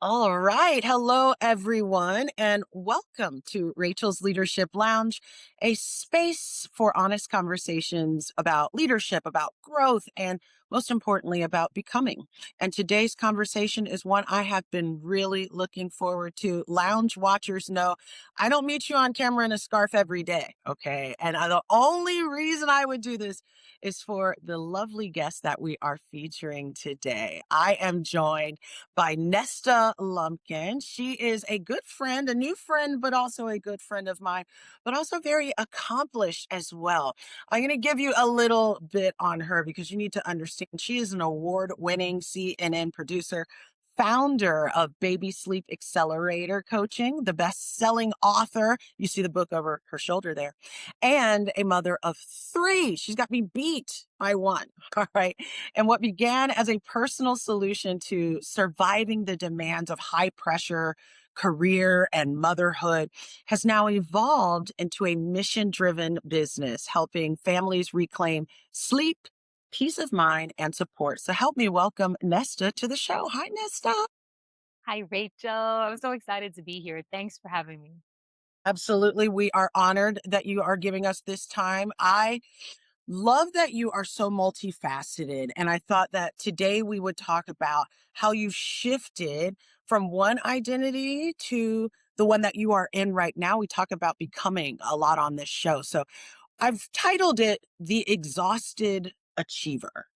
All right. Hello, everyone, and welcome to Rachel's Leadership Lounge, a space for honest conversations about leadership, about growth, and most importantly, about becoming. And today's conversation is one I have been really looking forward to. Lounge watchers know I don't meet you on camera in a scarf every day. Okay. And the only reason I would do this is for the lovely guest that we are featuring today. I am joined by Nesta Lumpkin. She is a good friend, a new friend, but also a good friend of mine, but also very accomplished as well. I'm going to give you a little bit on her because you need to understand she is an award winning CNN producer. Founder of Baby Sleep Accelerator coaching, the best selling author. You see the book over her shoulder there, and a mother of three. She's got me beat by one. All right. And what began as a personal solution to surviving the demands of high pressure career and motherhood has now evolved into a mission driven business, helping families reclaim sleep, peace of mind, and support. So help me welcome Nesta to the show. Hi, Nesta. Hi, Rachel. I'm so excited to be here. Thanks for having me. Absolutely. We are honored that you are giving us this time. I love that you are so multifaceted. And I thought that today we would talk about how you shifted from one identity to the one that you are in right now. We talk about becoming a lot on this show. So I've titled it The Exhausted Achiever: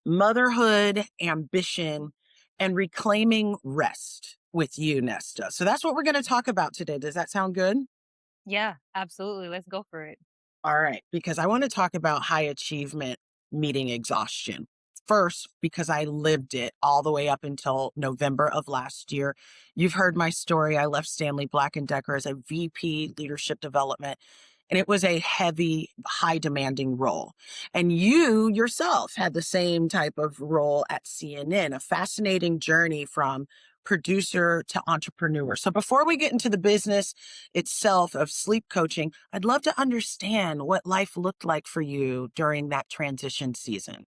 Motherhood, Ambition, and Reclaiming Rest with you, Nesta. So that's what we're going to talk about today. Does that sound good? Yeah, absolutely. Let's go for it. All right, because I want to talk about high achievement meeting exhaustion. First, because I lived it all the way up until November of last year. You've heard my story. I left Stanley Black and Decker as a VP leadership development, and it was a heavy, high demanding role. And you yourself had the same type of role at CNN, a fascinating journey from producer to entrepreneur. So before we get into the business itself of sleep coaching, I'd love to understand what life looked like for you during that transition season.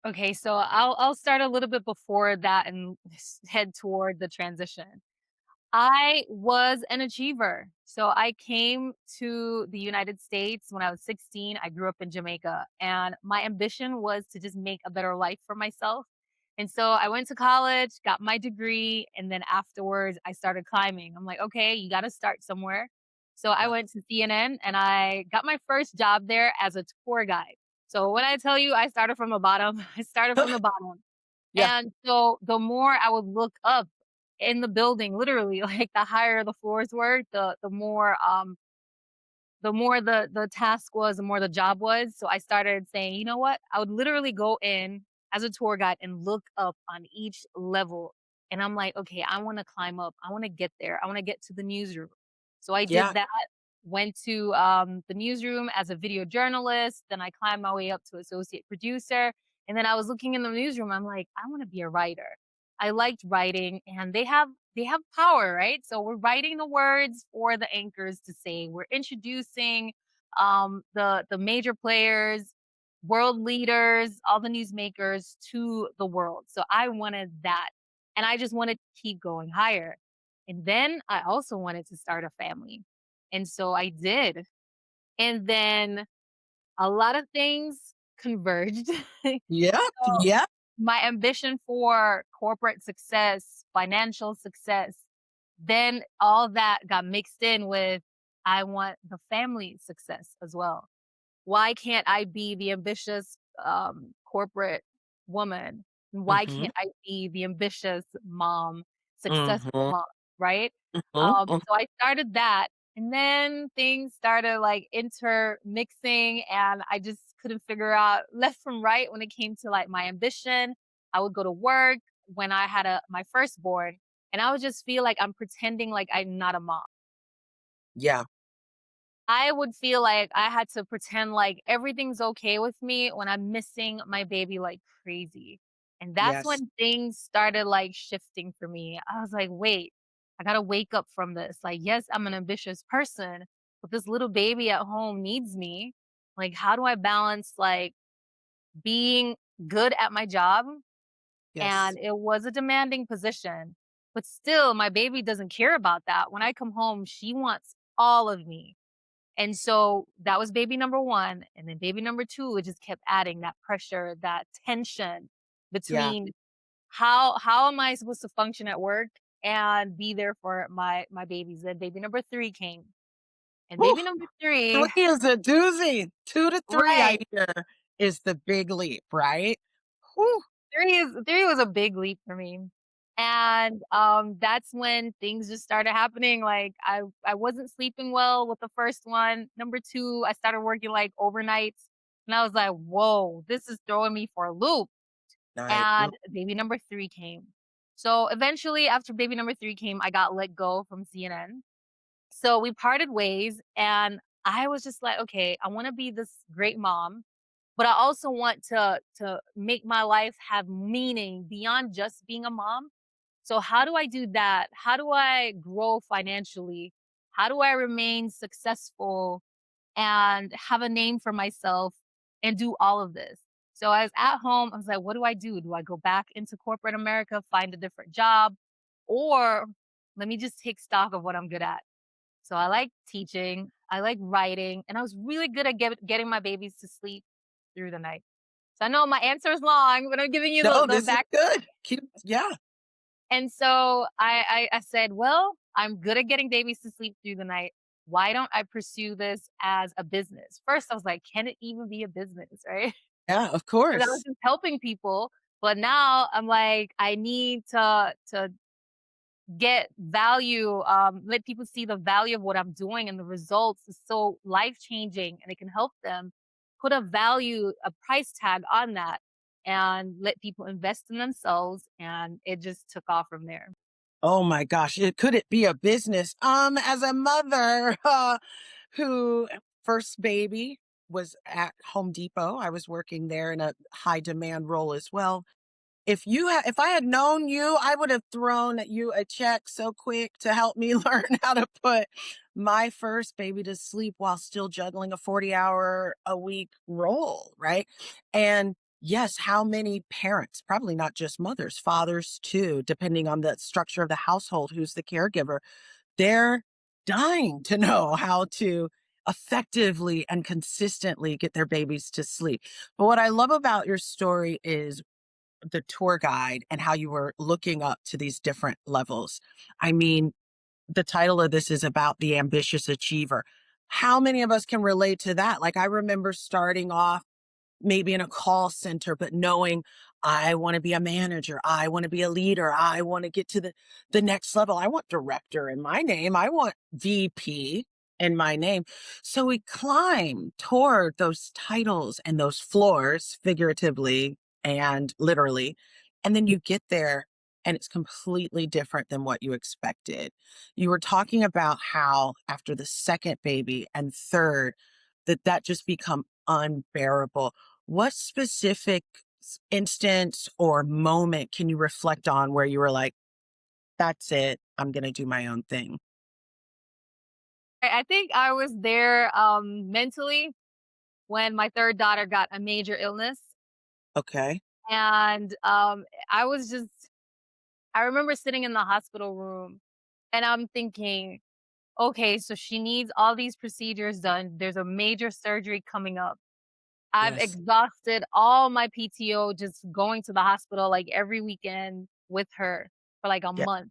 Okay, so I'll start a little bit before that and head toward the transition. I was an achiever. So I came to the United States when I was 16. I grew up in Jamaica, and my ambition was to just make a better life for myself. And so I went to college, got my degree, and then afterwards I started climbing. I'm like, okay, you got to start somewhere. So I Yeah. went to CNN and I got my first job there as a tour guide. So when I tell you I started from the bottom, I started from the bottom. Yeah. And so the more I would look up in the building, literally, like, the higher the floors were, the more the task was, the more the job was. So I started saying, "You know what?" I would literally go in as a tour guide and look up on each level, and I'm like, "Okay, I wanna climb up. I wanna get there. I wanna get to the newsroom." So I Yeah. did that, went to, the newsroom as a video journalist, then I climbed my way up to associate producer, and then I was looking in the newsroom, I'm like, "I wanna be a writer." I liked writing, and they have power, right? So we're writing the words for the anchors to say. We're introducing the major players, world leaders, all the newsmakers to the world. So I wanted that, and I just wanted to keep going higher. And then I also wanted to start a family, and so I did. And then a lot of things converged. Yep. So Yep. my ambition for corporate success, financial success, then all that got mixed in with I want the family success as well. Why can't I be the ambitious corporate woman? Why Mm-hmm. can't I be the ambitious mom, successful Mm-hmm. mom, right? Mm-hmm. So I started that, and then things started like intermixing, and I just couldn't figure out left from right when it came to like my ambition. I would go to work when I had my firstborn, and I would just feel like I'm pretending like I'm not a mom. Yeah. I would feel like I had to pretend like everything's okay with me when I'm missing my baby like crazy. And that's Yes. when things started like shifting for me. I was like, wait, I gotta wake up from this. Like, yes, I'm an ambitious person, but this little baby at home needs me. Like, how do I balance like being good at my job? Yes. And it was a demanding position. But still, my baby doesn't care about that. When I come home, she wants all of me. And so that was baby number 1, and then baby number 2, it just kept adding that pressure, that tension Yeah. between how am I supposed to function at work and be there for my babies. Then baby number 3 came, and Woo, baby number 3 3 is a doozy. 2 to 3, I right, hear, is the big leap, right? Whew. 3 was a big leap for me. And, that's when things just started happening, like, I wasn't sleeping well with the first one. Number 2, I started working, like, overnights, and I was like, "Whoa, this is throwing me for a loop." Right. And baby number 3 came. So, eventually, after baby number 3 came, I got let go from CNN. So, we parted ways, and I was just like, "Okay, I wanna be this great mom, but I also want to make my life have meaning beyond just being a mom. So how do I do that? How do I grow financially? How do I remain successful and have a name for myself and do all of this?" So I was at home. I was like, what do I do? Do I go back into corporate America, find a different job, or let me just take stock of what I'm good at? So I like teaching, I like writing, and I was really good at getting my babies to sleep through the night. So I know my answer is long, but I'm giving you No, the this is back. good. Keep yeah. And so I said, well, I'm good at getting babies to sleep through the night. Why don't I pursue this as a business? First, I was like, can it even be a business, right? Yeah, of Because I was course. just helping people. But now I'm like, I need to get value, let people see the value of what I'm doing, and the results is so life changing, and it can help them put a value, a price tag on that, and let people invest in themselves. And it just took off from there. Oh my gosh, could it be a business? As a mother, who first baby was at Home Depot, I was working there in a high demand role as well. If I had known you, I would have thrown you a check so quick to help me learn how to put my first baby to sleep while still juggling a 40-hour a week role, right? And yes, how many parents, probably not just mothers, fathers too, depending on the structure of the household, who's the caregiver, they're dying to know how to effectively and consistently get their babies to sleep. But what I love about your story is the tour guide and how you were looking up to these different levels. I mean, the title of this is about the ambitious achiever. How many of us can relate to that? Like, I remember starting off maybe in a call center, but knowing I want to be a manager, I want to be a leader, I want to get to the next level. I want director in my name, I want VP in my name. So we climb toward those titles and those floors, figuratively and literally. And then you get there and it's completely different than what you expected. You were talking about how after the second baby and third, that just become unbearable. What specific instance or moment can you reflect on where you were like, that's it, I'm going to do my own thing? I think I was there mentally when my third daughter got a major illness. Okay. And I was just, I remember sitting in the hospital room and I'm thinking, okay, so she needs all these procedures done. There's a major surgery coming up. I've Yes. exhausted all my PTO just going to the hospital like every weekend with her for like a Yeah. month.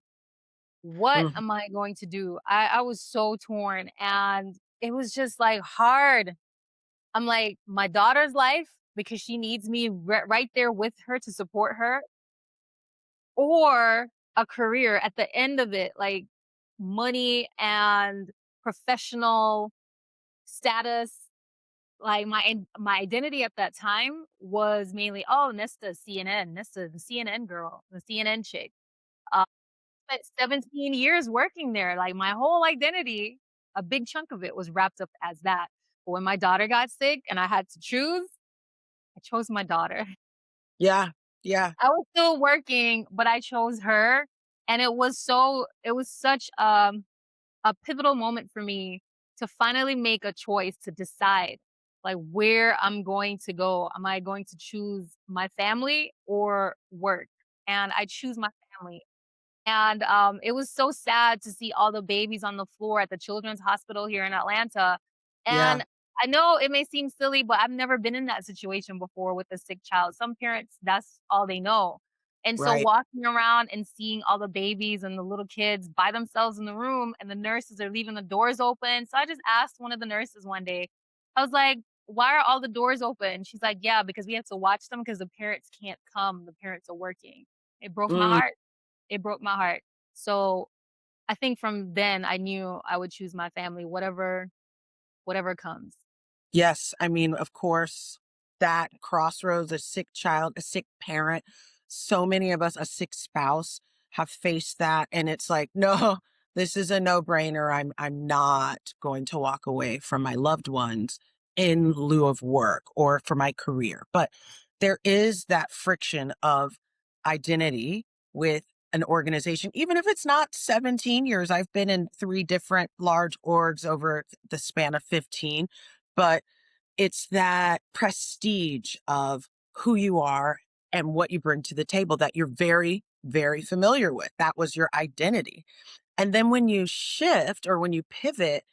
What Mhm. am I going to do? I was so torn, and it was just like hard. I'm like, my daughter's life, because she needs me right there with her to support her, or a career at the end of it, like money and professional status. Like my identity at that time was mainly, oh, Nesta CNN, Nesta the CNN girl, the CNN chick. Uh, Spent 17 years working there. Like my whole identity, a big chunk of it was wrapped up as that. But when my daughter got sick and I had to choose, I chose my daughter. Yeah. Yeah. I was still working, but I chose her. And it was such a pivotal moment for me to finally make a choice to decide like where I'm going to go. Am I going to choose my family or work? And I choose my family. And it was so sad to see all the babies on the floor at the children's hospital here in Atlanta. Yeah. And I know it may seem silly, but I've never been in that situation before with a sick child. Some parents, that's all they know. And so Right. walking around and seeing all the babies and the little kids by themselves in the room and the nurses are leaving the doors open. So I just asked one of the nurses one day, I was like, why are all the doors open? She's like, yeah, because we have to watch them because the parents can't come. The parents are working. It broke my Mm. heart. It broke my heart. So, I think from then I knew I would choose my family, whatever comes. Yes, I mean, of course, that crossroads, a sick child, a sick parent, so many of us, a sick spouse, have faced that, and it's like, no, this is a no-brainer. I'm not going to walk away from my loved ones in lieu of work or for my career. But there is that friction of identity with an organization, even if it's not 17 years. I've been in 3 different large orgs over the span of 15, but it's that prestige of who you are and what you bring to the table that you're very, very familiar with. That was your identity. And then when you shift or when you pivot,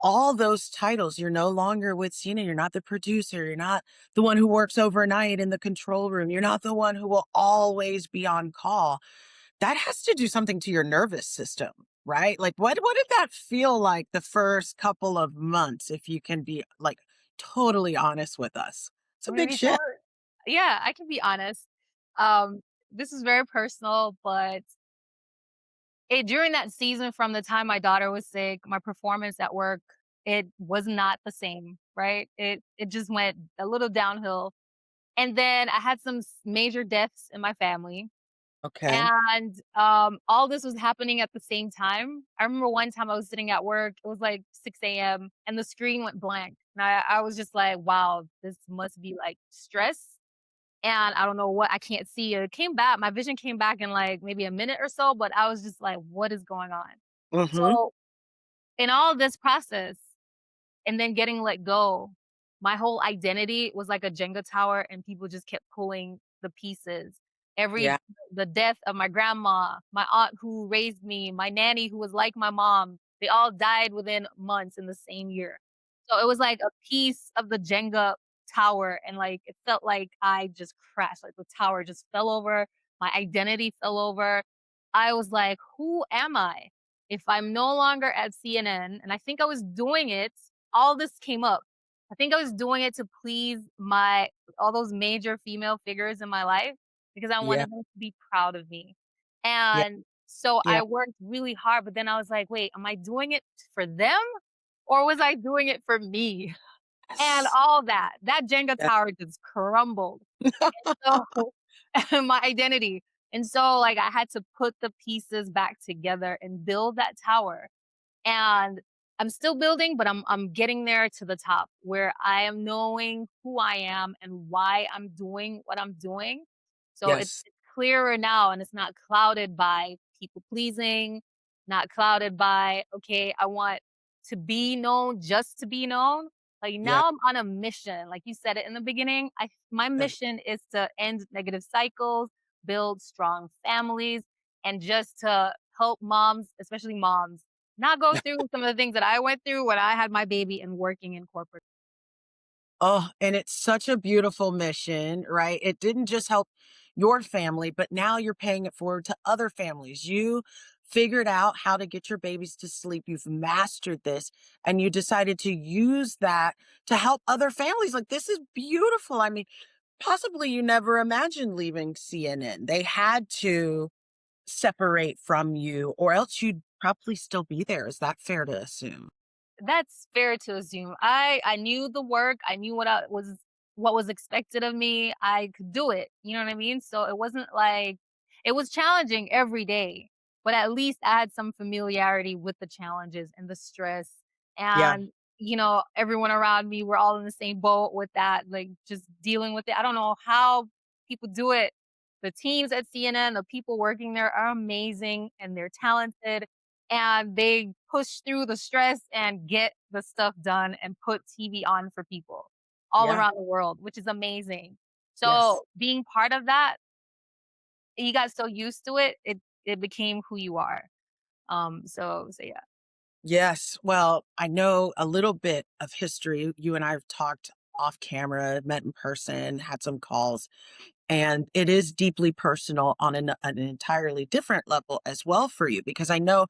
all those titles, you're no longer with CNN. You're not the producer. You're not the one who works overnight in the control room. You're not the one who will always be on call. That has to do something to your nervous system, right? Like what did that feel like the first couple of months, if you can be like totally honest with us? It's a big Maybe shift. totally. Yeah, I can be honest. Um, this is very personal, but during that season from the time my daughter was sick, my performance at work, it was not the same, right? It just went a little downhill. And then I had some major deaths in my family. Okay. And, all this was happening at the same time. I remember one time I was sitting at work, it was like 6 AM, and the screen went blank. And I was just like, "Wow, this must be, like, stress." And I don't know what, I can't see it. It came back, my vision came back in, like, maybe a minute or so, but I was just like, "What is going on?" Mm-hmm. So, in all this process and then getting let go, my whole identity was like a Jenga tower and people just kept pulling the pieces. Yeah. The death of my grandma, my aunt who raised me, my nanny who was like my mom, they all died within months in the same year. So it was like a piece of the Jenga tower and like it felt like I just crashed, like the tower just fell over, my identity fell over. I was like, who am I? If I'm no longer at CNN, and I think I was doing it, all this came up. I think I was doing it to please my all those major female figures in my life because I Yeah. wanted them to be proud of me. Yeah. And so Yeah. I worked really hard, but then I was like, wait, am I doing it for them or was I doing it for me? And Yes. all that Jenga Yeah. tower just crumbled. So my identity. And so like I had to put the pieces back together and build that tower. And I'm still building, but I'm getting there to the top where I am knowing who I am and why I'm doing what I'm doing. So Yes. it's clearer now and it's not clouded by people pleasing, not clouded by, okay, I want to be known just to be known. Like Yeah. now I'm on a mission. Like you said it in the beginning, my Yeah. mission is to end negative cycles, build strong families, and just to help moms, especially moms, not go Yeah. through some of the things that I went through when I had my baby and working in corporate. Oh, and it's such a beautiful mission, right? It didn't just help your family, but now you're paying it forward to other families. You figured out how to get your babies to sleep. You've mastered this, and you decided to use that to help other families. Like, this is beautiful. I mean, possibly you never imagined leaving CNN. They had to separate from you, or else you'd probably still be there. Is that fair to assume? That's fair to assume. I knew the work. I knew what was expected of me. I could do it. You know what I mean? So it wasn't like it was challenging every day, but at least I had some familiarity with the challenges and the stress. Yeah. And everyone around me were all in the same boat with that, like just dealing with it. I don't know how people do it. The teams at CNN, the people working there are amazing and they're talented and they push through the stress and get the stuff done and put TV on for people all Yeah. around the world, which is amazing. Yes. So being part of that, you got so used to it, it became who you are. So yeah. Yes. Well, I know a little bit of history. You and I have talked off camera, met in person, had some calls. And it is deeply personal on an entirely different level as well for you, because I know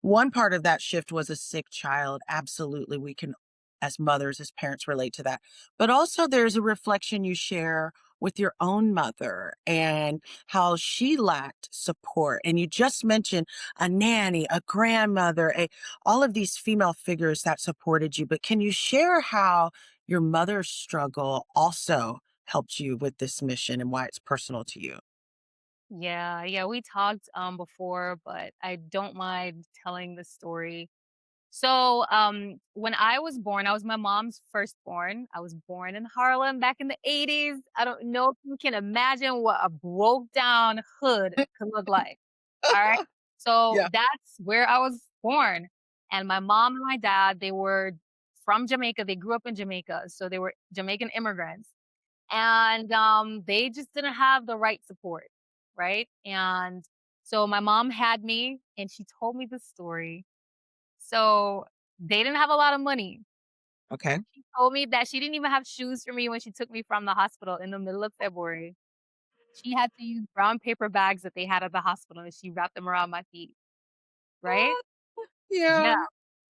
one part of that shift was a sick child. Absolutely. We can, as mothers, as parents, relate to that. But also, there's a reflection you share with your own mother and how she lacked support. And you just mentioned a nanny, a grandmother, all of these female figures that supported you. But can you share how your mother's struggle also helped you with this mission and why it's personal to you? Yeah, yeah, we talked before, but I don't mind telling the story. So, when I was born, I was my mom's firstborn. I was born in Harlem back in the 80s. I don't know if you can imagine what a broke down hood could look like. All right. So Yeah. that's where I was born. And my mom and my dad, they were from Jamaica. They grew up in Jamaica. So they were Jamaican immigrants. And they just didn't have the right support. Right. And so my mom had me and she told me the story. So they didn't have a lot of money. Okay. She told me that she didn't even have shoes for me when she took me from the hospital in the middle of February. She had to use brown paper bags that they had at the hospital, and she wrapped them around my feet, right? Ah, yeah. Yeah.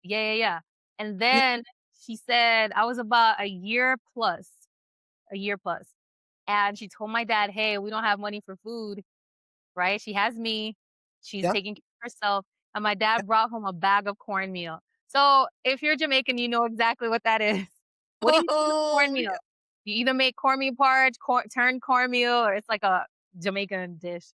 Yeah, yeah, yeah. And Yeah. then she said I was about a year plus, and she told my dad, "Hey, we don't have money for food." Right? She has me. She's Yep. taking care of herself, and my Yep. dad brought home a bag of cornmeal. So, if you're Jamaican, you know exactly what that is. What do you do with Oh, cornmeal? yeah. You either make cornmeal porridge, turned cornmeal, or it's like a Jamaican dish.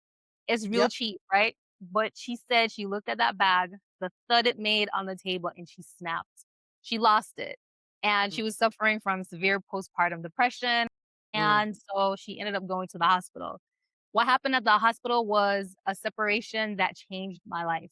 It's real Yep. cheap, right? But she said she looked at that bag, the thud it made on the table, and she snapped. She lost it, and Mm, she was suffering from severe postpartum depression, mm, and so she ended up going to the hospital. What happened at the hospital was a separation that changed my life.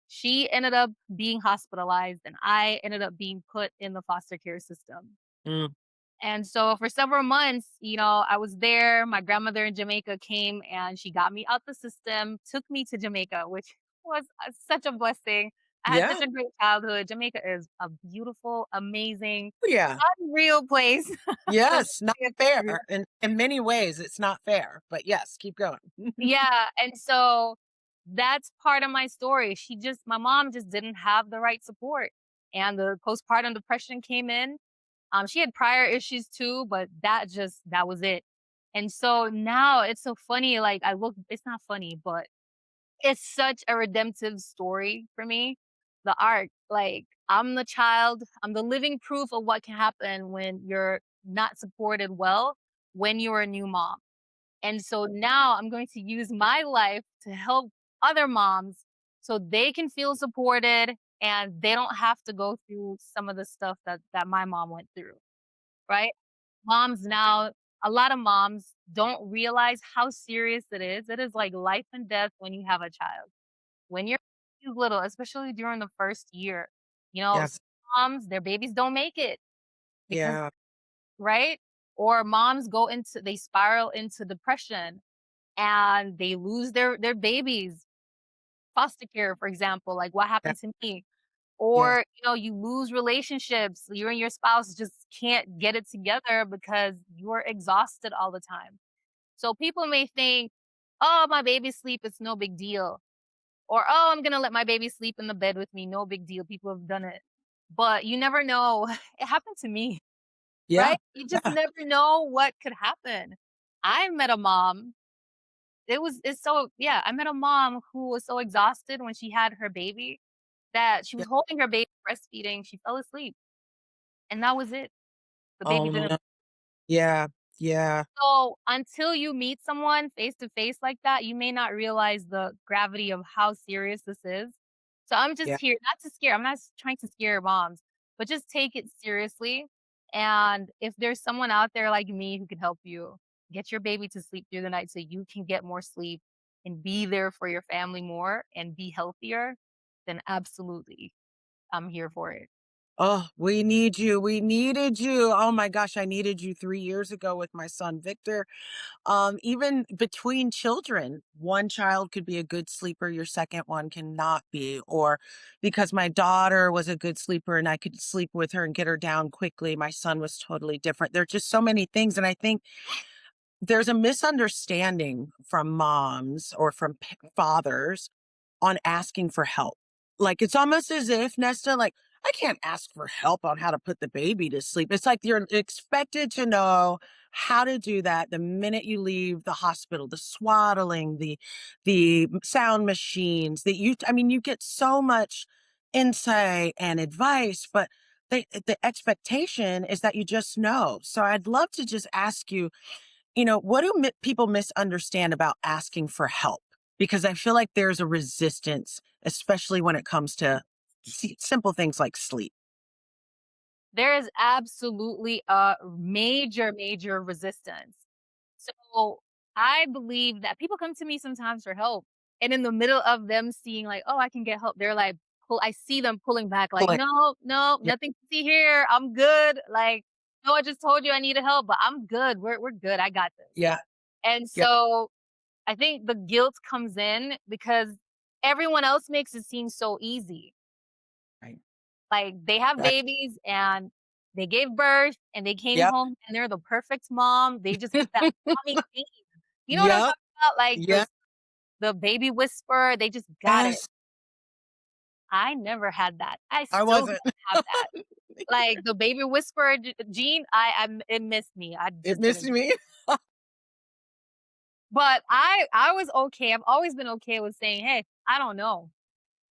She ended up being hospitalized, and I ended up being put in the foster care system. mm. And so for several months, I was there. My grandmother in Jamaica came and she got me out the system, took me to Jamaica, which was such a blessing. I had Yeah. such a great childhood. Jamaica is a beautiful, amazing, Oh, yeah. unreal place. Let me Yes. Not tell you, it's fair. unreal. In many ways, it's not fair. But yes, keep going. Yeah, and so that's part of my story. My mom just didn't have the right support, and the postpartum depression came in. She had prior issues too, but that was it. And so now it's so funny, like, it's not funny, but it's such a redemptive story for me. The arc, like, I'm the living proof of what can happen when you're not supported well when you're a new mom. And so now I'm going to use my life to help other moms so they can feel supported and they don't have to go through some of the stuff that my mom went through, right? Moms now, a lot of moms don't realize how serious it is. It is like life and death when you have a child. When you're little, especially during the first year, Yes. some moms, their babies don't make it because, Yeah. right? Or moms they spiral into depression and they lose their babies. Foster care, for example, like what Yeah. happened to me. Yes. Or, you lose relationships. You and your spouse just can't get it together because you're exhausted all the time. So people may think, oh, my baby sleep, it's no big deal. Or, oh, I'm gonna let my baby sleep in the bed with me, no big deal. People have done it. But you never know. It happened to me, Yeah. right? You just Yeah. never know what could happen. I met a mom it's so yeah, I met a mom who was so exhausted when she had her baby that she Yeah. was holding her baby breastfeeding, she fell asleep, and that was it. The baby Oh didn't. no. Yeah. Yeah. So, until you meet someone face to face like that, you may not realize the gravity of how serious this is. So, I'm just Yeah. here not to scare I'm not trying to scare moms, but just take it seriously, and if there's someone out there like me who can help you, get your baby to sleep through the night so you can get more sleep and be there for your family more and be healthier, then absolutely, I'm here for it. Oh, we need you. We needed you. Oh my gosh, I needed you 3 years ago with my son Victor. Even between children, one child could be a good sleeper, your second one cannot be. Or because my daughter was a good sleeper and I could sleep with her and get her down quickly, my son was totally different. There are just so many things. And I think there's a misunderstanding from moms or from fathers on asking for help. Like, it's almost as if, Nesta, like, I can't ask for help on how to put the baby to sleep. It's like you're expected to know how to do that the minute you leave the hospital, the swaddling, the sound machines that I mean, you get so much insight and advice, but the expectation is that you just know. So I'd love to just ask you, what do people misunderstand about asking for help? Because I feel like there's a resistance, especially when it comes to simple things like sleep. There is absolutely a major, major resistance. So I believe that people come to me sometimes for help. And in the middle of them seeing like, oh, I can get help, they're like, I see them pulling back, like, Pulling. no, no, Yeah. nothing to see here. I'm good. Like, no, I just told you I needed help, but I'm good. We're good. I got this. Yeah. And Yeah. so I think the guilt comes in because everyone else makes it seem so easy. Right. Like, they have That, babies and they gave birth and they came yep. home and they're the perfect mom. They just have that mommy thing. You know what I'm Yep. talking about? Like, Yeah. the baby whisperer, they just got it. Yes. I never had that. I I still wasn't. don't have that. Like, the baby whisperer gene, it missed me. I It just missed didn't. me. But I was okay. I've always been okay with saying, "Hey, I don't know.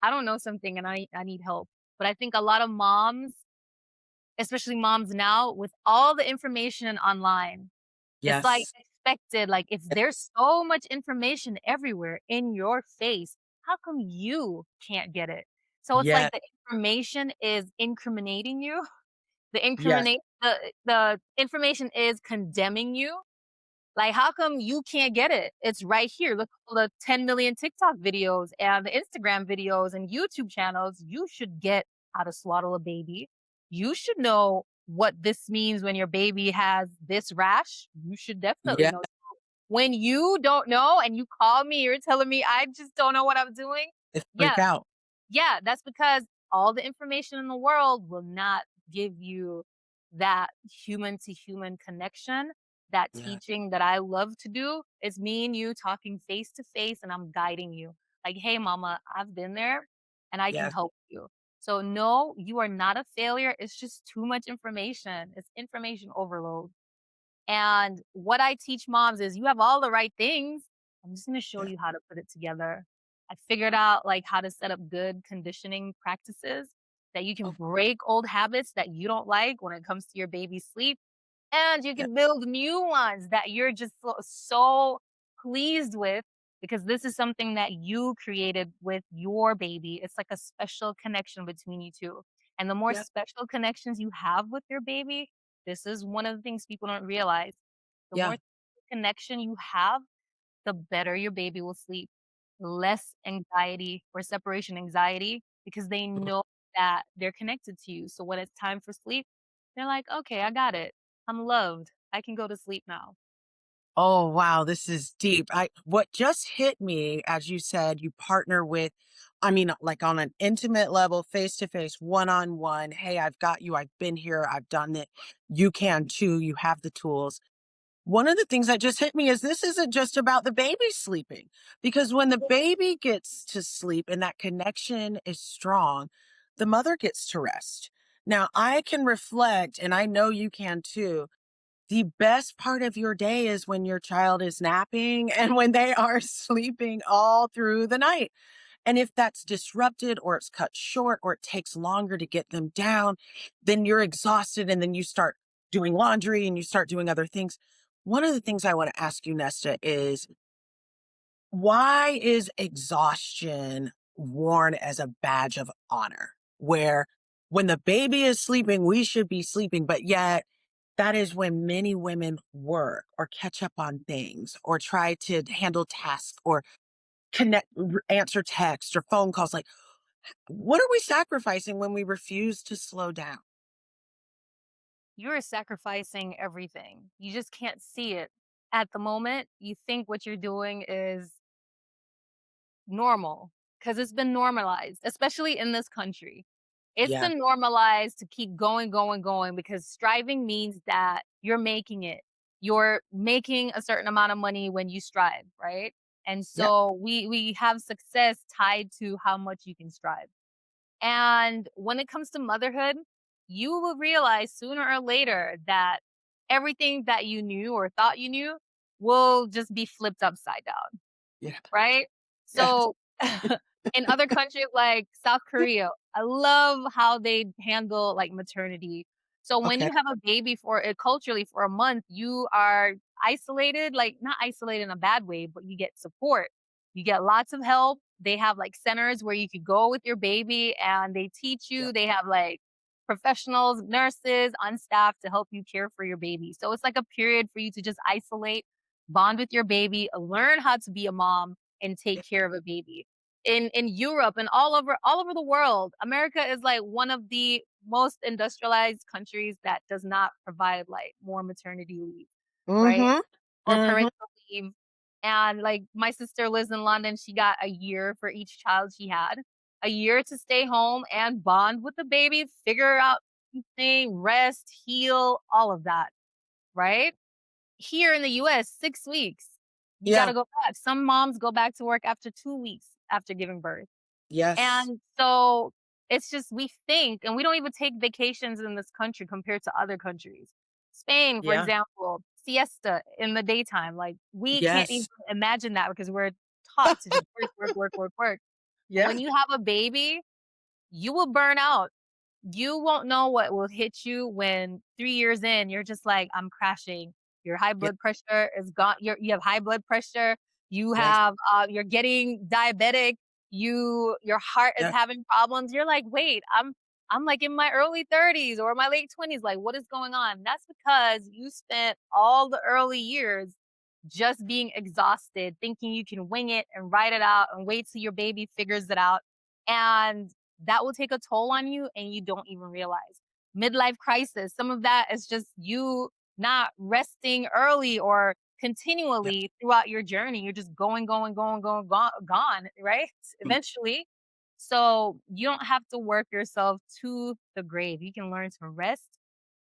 I don't know something and I need help." But I think a lot of moms, especially moms now, with all the information online, it's like Yes. expected. Like, if there's so much information everywhere in your face, how come you can't get it? So it's like Yeah. the information is incriminating you. The Yes. incriminate the information is condemning you. Like, how come you can't get it? It's right here. Look at all the 10 million TikTok videos and the Instagram videos and YouTube channels. You should get how to swaddle a baby. You should know what this means when your baby has this rash. You should definitely Yeah. know. When you don't know and you call me, you're telling me I just don't know what I'm doing. It Yeah, freak out. yeah, that's because all the information in the world will not give you that human to human connection. That Yeah. teaching that I love to do is me and you talking face to face, and I'm guiding you. Like, hey, mama, I've been there and I can Yeah. help you. So, no, you are not a failure. It's just too much information. It's information overload. And what I teach moms is you have all the right things. I'm just going to show Yeah. you how to put it together. I figured out like how to set up good conditioning practices that you can Oh, break old habits that you don't like when it comes to your baby's sleep. And you yeah. can build new ones that you're just so pleased with because this is something that you created with your baby. It's like a special connection between you two. And the more Yeah. special connections you have with your baby, this is one of the things people don't realize. The more Yeah. connection you have, the better your baby will sleep. Less anxiety or separation anxiety because they know that they're connected to you. So when it's time for sleep, they're like, okay, I got it. I'm loved. I can go to sleep now. Oh, wow, this is deep. What just hit me as you said, you partner with, I mean, like on an intimate level, face to face, one on one. Hey, I've got you. I've been here. I've done it. You can too. You have the tools. One of the things that just hit me is this isn't just about the baby sleeping, because when the baby gets to sleep and that connection is strong, the mother gets to rest. Now, I can reflect, and I know you can too. The best part of your day is when your child is napping and when they are sleeping all through the night. And if that's disrupted or it's cut short or it takes longer to get them down, then you're exhausted and then you start doing laundry and you start doing other things. One of the things I want to ask you, Nesta, is why is exhaustion worn as a badge of honor? Where when the baby is sleeping, we should be sleeping, but yet that is when many women work or catch up on things or try to handle tasks or answer text or phone calls. Like, What are we sacrificing when we refuse to slow down? You're sacrificing everything. You just can't see it. At the moment, you think what you're doing is normal because it's been normalized, especially in this country. It's Yeah. been normalized to keep going, going, going because striving means that you're making it. You're making a certain amount of money when you strive, right? And Yep. so we have success tied to how much you can strive. And when it comes to motherhood, you will realize sooner or later that everything that you knew or thought you knew will just be flipped upside down, Yeah. right? Yes. So in other countries like South Korea, I love how they handle like maternity. So when Okay. you have a baby for culturally for a month, you are isolated, like not isolated in a bad way, but you get support. You get lots of help. They have like centers where you could go with your baby and they teach you. Yep. They have like professionals, nurses on staff to help you care for your baby. So it's like a period for you to just isolate, bond with your baby, learn how to be a mom and take Yep. care of a baby. In Europe and all over the world, America is like one of the most industrialized countries that does not provide like more maternity leave, right? Mm-hmm. Or Mm-hmm. parental leave. And like my sister lives in London, she got a year for each child she had, a year to stay home and bond with the baby, figure out everything, rest, heal, all of that, right? Here in the US, 6 weeks. You Yeah. gotta go back. Some moms go back to work after 2 weeks after giving birth. Yes. And so it's just we think and we don't even take vacations in this country compared to other countries. Spain, for Yeah. example, siesta in the daytime, like, we can't even Yes. imagine that because we're taught to just work, work, work, work, work. Yeah. When you have a baby, you will burn out. You won't know what will hit you when 3 years in, you're just like, "I'm crashing." Your high Yep. blood pressure is gone you have high blood pressure, you Yes. have, you're getting diabetic, your heart is Yeah. having problems. You're like, "Wait, I'm, like, in my early 30s or my late 20s, like, what is going on?" That's because you spent all the early years just being exhausted, thinking you can wing it and ride it out and wait till your baby figures it out, and that will take a toll on you and you don't even realize. Midlife crisis, some of that is just you not resting early or Yep. continually throughout your journey. You're just going, going, going, going, gone, right? Mm. Eventually. So you don't have to work yourself to the grave. You can learn to rest.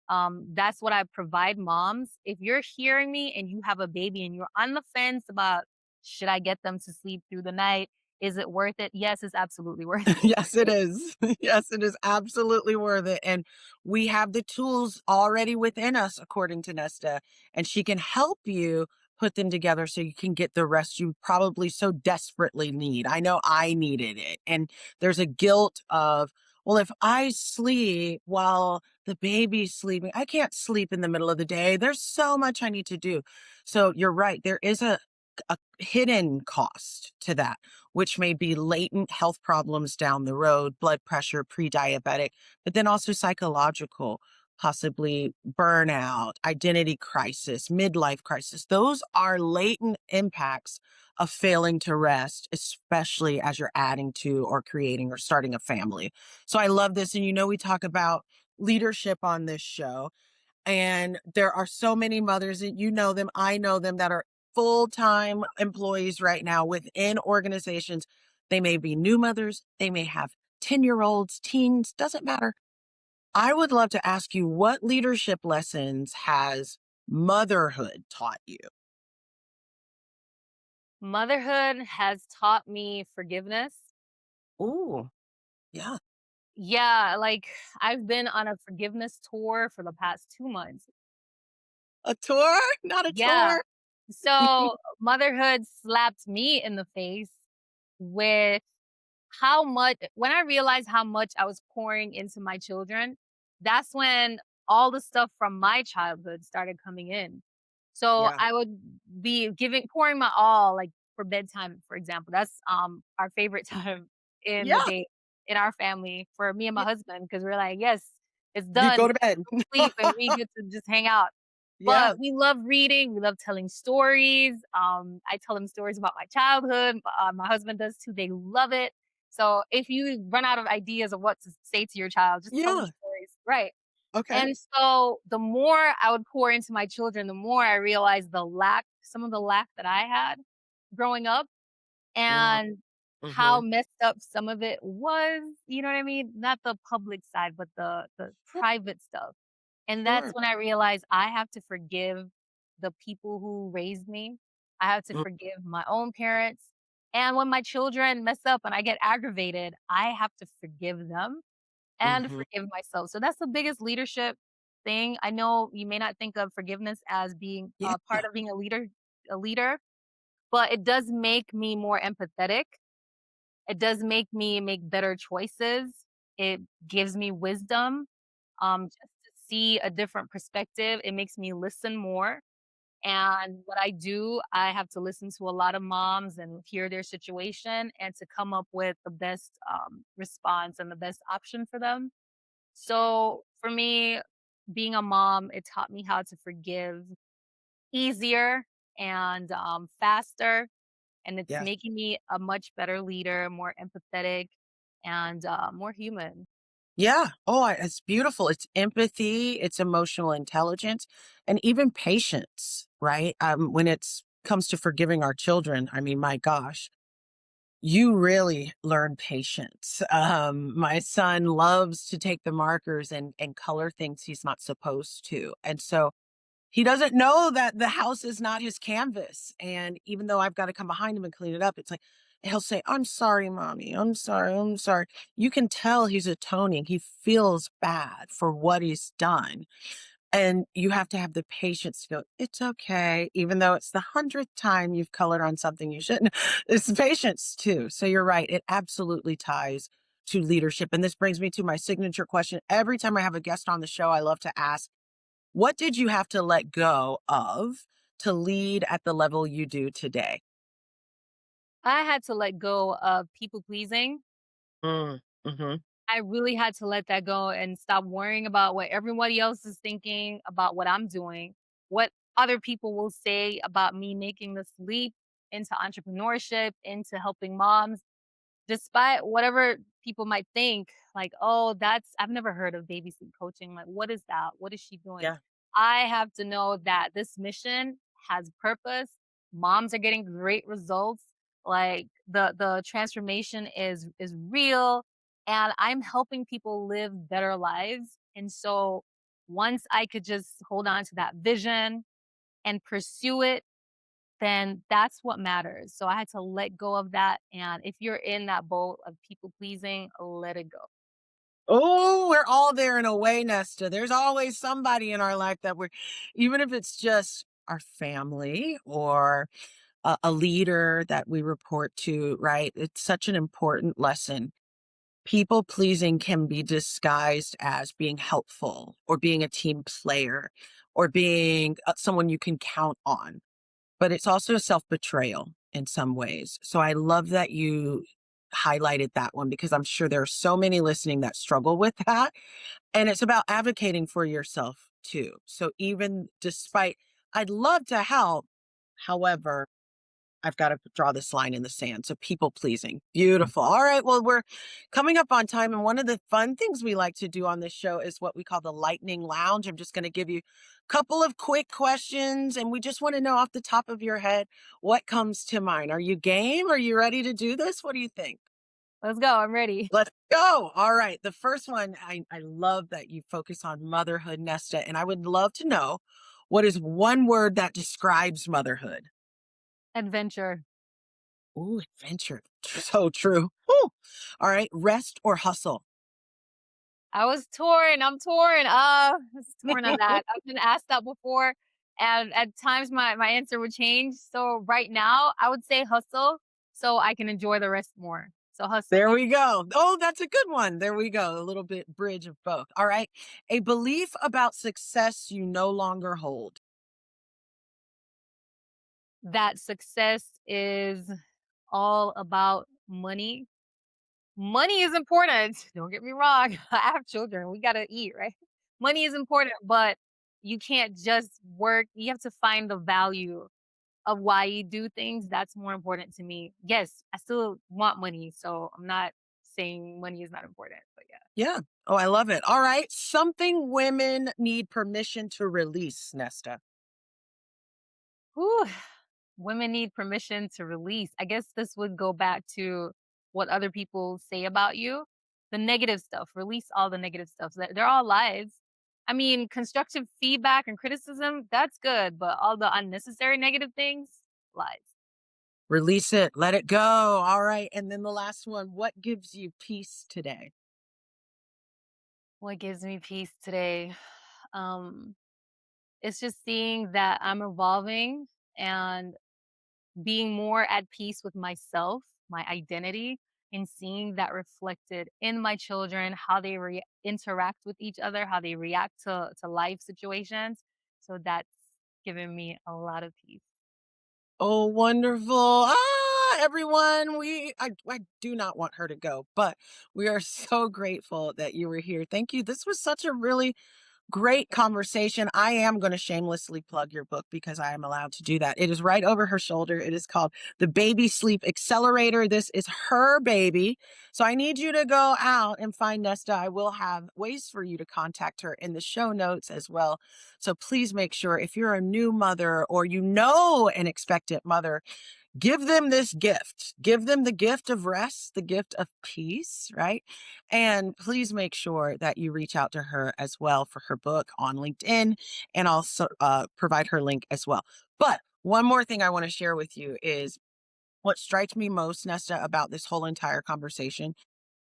That's what I provide moms. If you're hearing me and you have a baby and you're on the fence about should I get them to sleep through the night? Is it worth it? Yes, it's absolutely worth it. Yes, it is. Yes, it is absolutely worth it. And we have the tools already within us, according to Nesta, and she can help you put them together so you can get the rest you probably so desperately need. I know I needed it. And there's a guilt of, well, if I sleep while the baby's sleeping, I can't sleep in the middle of the day. There's so much I need to do. So you're right. There is a hidden cost to that, which may be latent health problems down the road, blood pressure, pre-diabetic, but then also psychological, possibly burnout, identity crisis, midlife crisis. Those are latent impacts of failing to rest, especially as you're adding to or creating or starting a family. So I love this. And we talk about leadership on this show. And there are so many mothers that them, I know them, that are full-time employees right now within organizations. They may be new mothers, they may have 10-year-olds, teens, doesn't matter. I would love to ask you, what leadership lessons has motherhood taught you? Motherhood has taught me forgiveness. Ooh, yeah. Yeah, like I've been on a forgiveness tour for the past 2 months. A tour? Not a Yeah. tour? So motherhood slapped me in the face with how much when I realized how much I was pouring into my children, that's when all the stuff from my childhood started coming in. So Yeah. I would be pouring my all, like for bedtime, for example. That's our favorite time in the Yeah. day in our family for me and my Yeah. husband because we're like, yes, it's You go done. to bed. Sleep and we get to just hang out. Yeah. But we love reading, we love telling stories. I tell them stories about my childhood. My husband does too. They love it. So if you run out of ideas of what to say to your child, just tell them Yeah. stories. Right. Okay. And so the more I would pour into my children, the more I realized some of the lack that I had growing up Mm, and how mhm. messed up some of it was, you know what I mean? Not the public side, but the Sure, private stuff. And that's sure. when I realized I have to forgive the people who raised me. I have to Mm, forgive my own parents. And when my children mess up and I get aggravated, I have to forgive them and mhm. forgive myself. So that's the biggest leadership thing. I know you may not think of forgiveness as being Yeah. part of being a leader, but it does make me more empathetic. It does make me make better choices. It gives me wisdom, just to see a different perspective. It makes me listen more. And what I do, I have to listen to a lot of moms and hear their situation and to come up with the best response and the best option for them. So for me, being a mom, it taught me how to forgive easier and faster. And it's Yes. making me a much better leader, more empathetic, and more human. Yeah. Oh, it's beautiful. It's empathy, it's emotional intelligence, and even patience, right? When it's comes to forgiving our children, I mean, my gosh, you really learn patience. My son loves to take the markers and color things he's not supposed to. And so he doesn't know that the house is not his canvas. And even though I've got to come behind him and clean it up, it's like he'll say, "I'm sorry, mommy. I'm sorry. I'm sorry." You can tell he's atoning. He feels bad for what he's done. And you have to have the patience to go, "It's okay." Even though it's the 100th time you've colored on something you shouldn't. It's patience too. So you're right. It absolutely ties to leadership. And this brings me to my signature question. Every time I have a guest on the show, I love to ask, what did you have to let go of to lead at the level you do today? I had to let go of people pleasing. Mm, mhm. I really had to let that go and stop worrying about what everybody else is thinking about what I'm doing, what other people will say about me making this leap into entrepreneurship, into helping moms. Despite whatever people might think, like, "Oh, that's I've never heard of baby sleep coaching. Like, what is that? What is she doing?" Yeah. I have to know that this mission has purpose. Moms are getting great results. Like the transformation is real and I'm helping people live better lives. And so once I could just hold on to that vision and pursue it, then that's what matters. So I had to let go of that, and if you're in that boat of people pleasing, let it go. Oh, we're all there in a way, Nesta. There's always somebody in our life that we're, even if it's just our family or a leader that we report to, right? It's such an important lesson. People pleasing can be disguised as being helpful or being a team player or being someone you can count on, but it's also self betrayal in some ways. So I love that you highlighted that one because I'm sure there are so many listening that struggle with that. And it's about advocating for yourself too. So even despite, I'd love to help. However, I've got to draw this line in the sand. So people pleasing. Beautiful. All right. Well, we're coming up on time. And one of the fun things we like to do on this show is what we call the lightning lounge. I'm just going to give you a couple of quick questions. And we just want to know off the top of your head what comes to mind. Are you game? Are you ready to do this? What do you think? Let's go, I'm ready. Let's go. All right. The first one, I love that you focus on motherhood, Nesta. And I would love to know, what is one word that describes motherhood? Adventure. Ooh, adventure. So true. Woo. All right. Rest or hustle? I'm torn, I was torn on that. I've been asked that before, and at times my answer would change. So right now, I would say hustle, so I can enjoy the rest more. So hustle. There we go. Oh, that's a good one. There we go. A little bit bridge of both. All right. A belief about success you no longer hold. That success is all about money. Money is important. Don't get me wrong. I have children. We gotta eat, right? Money is important, but you can't just work. You have to find the value of why you do things. That's more important to me. Yes, I still want money, so I'm not saying money is not important. But yeah. Yeah. Oh, I love it. All right. Something women need permission to release, Nesta. Whew. Women need permission to release. I guess this would go back to what other people say about you. The negative stuff. Release all the negative stuff. They're all lies. I mean, constructive feedback and criticism, that's good, but all the unnecessary negative things, lies. Release it. Let it go. All right. And then the last one, what gives you peace today? What gives me peace today? Um, it's just seeing that I'm evolving and being more at peace with myself, my identity, and seeing that reflected in my children, how they interact with each other, how they react to life situations. So that's given me a lot of peace. Oh, wonderful. Ah, everyone, I do not want her to go, but we are so grateful that you were here. Thank you. This was such a really great conversation. I am going to shamelessly plug your book because I am allowed to do that. It is right over her shoulder. It is called The Baby Sleep Accelerator. This is her baby. So I need you to go out and find Nesta. I will have ways for you to contact her in the show notes as well. So please make sure if you're a new mother or you know an expectant mother, give them this gift. Give them the gift of rest, the gift of peace, right? And please make sure that you reach out to her as well for her book on LinkedIn and also provide her link as well. But one more thing I want to share with you is what strikes me most, Nesta, about this whole entire conversation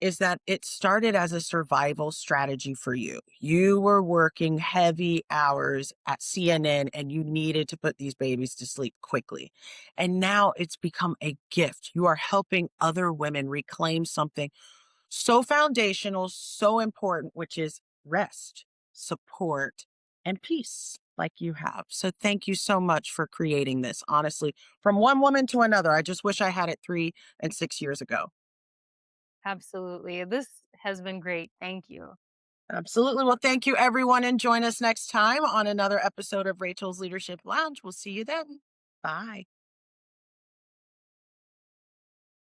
is that it started as a survival strategy for you. You were working heavy hours at CNN and you needed to put these babies to sleep quickly. And now it's become a gift. You are helping other women reclaim something so foundational, so important, which is rest, support, and peace, like you have. So thank you so much for creating this. Honestly, from one woman to another, I just wish I had it 3 and 6 years ago. Absolutely. This has been great. Thank you. Absolutely. Well, thank you, everyone, and join us next time on another episode of Rachel's Leadership Lounge. We'll see you then. Bye.